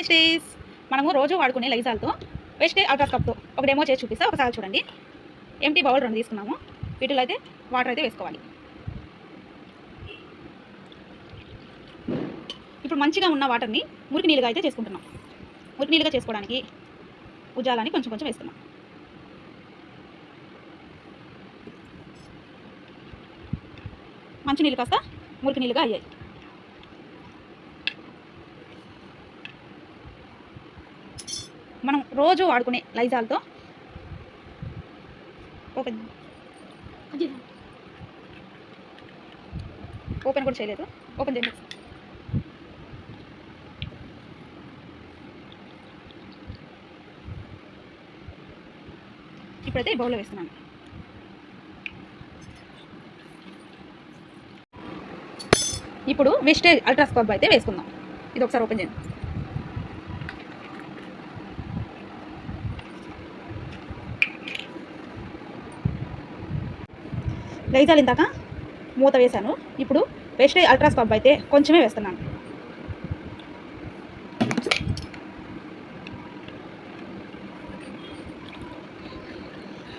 Wastage మనము రోజు వాడుకునే లైజాల్తో వేస్టేజ్ అల్ట్రా స్క్రబ్తో ఒక డెమో చేసి చూపిస్తా. ఒకసారి చూడండి. ఎంటీ బౌల్ 2 తీసుకున్నాము. వీటిలో అయితే వాటర్ అయితే వేసుకోవాలి. ఇప్పుడు మంచిగా ఉన్న వాటర్ని మురికి నీళ్ళుగా అయితే చేసుకుంటున్నాం. మురికి నీళ్ళుగా చేసుకోవడానికి ఉజాలని కొంచెం కొంచెం వేస్తున్నాం. మంచి నీళ్ళు కాస్త మురికి నీళ్ళుగా అయ్యాయి. మనం రోజు వాడుకునే లైజాల్తో ఓపెన్ కూడా చేయలేదు. ఓపెన్ చేయండి. ఇప్పుడైతే బౌల్లో వేస్తున్నాను. ఇప్పుడు వేస్టేజ్ అల్ట్రా స్క్రబ్ అయితే వేసుకుందాం. ఇది ఒకసారి ఓపెన్ చేయండి. లైజాల్ ఇందాక మూత వేశాను. ఇప్పుడు వేస్టేజ్ అల్ట్రా స్క్రబ్ అయితే కొంచెమే వేస్తున్నాను.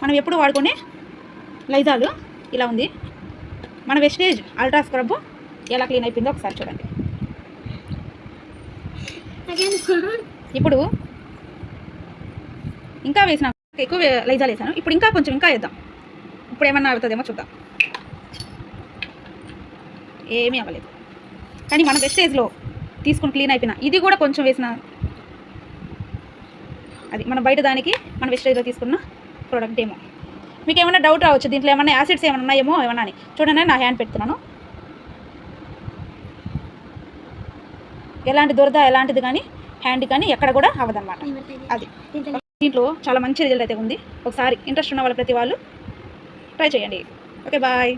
మనం ఎప్పుడు వాడుకునే లైజాల్ ఇలా ఉంది. మన వేస్టేజ్ అల్ట్రా స్క్రబ్ ఎలా క్లీన్ అయిపోయిందో ఒకసారి చూడండి. ఇప్పుడు ఇంకా వేసిన ఎక్కువ లైజాల్ వేసాను. ఇప్పుడు ఇంకా కొంచెం ఇంకా వేద్దాం. ఇప్పుడు ఏమన్నా అవుతుందేమో చూద్దాం. ఏమీ అవ్వలేదు. కానీ మన వేస్టేజ్లో తీసుకుని క్లీన్ అయిపోయినా ఇది కూడా కొంచెం వేసిన అది మన బయట దానికి మన వేస్టేజ్లో తీసుకున్న ప్రోడక్ట్ ఏమో. మీకు ఏమైనా డౌట్ రావచ్చు దీంట్లో ఏమన్నా యాసిడ్స్ ఏమైనా ఉన్నాయేమో ఏమన్నా అని. చూడండి, నా హ్యాండ్ పెడుతున్నాను. ఎలాంటి దురద ఎలాంటిది కానీ హ్యాండ్ కానీ ఎక్కడ కూడా అవ్వదన్నమాట. అది దీంట్లో చాలా మంచి రిజల్ట్ అయితే ఉంది. ఒకసారి ఇంట్రెస్ట్ ఉన్న వాళ్ళు ప్రతి వాళ్ళు ట్రై చేయండి. Okay, bye.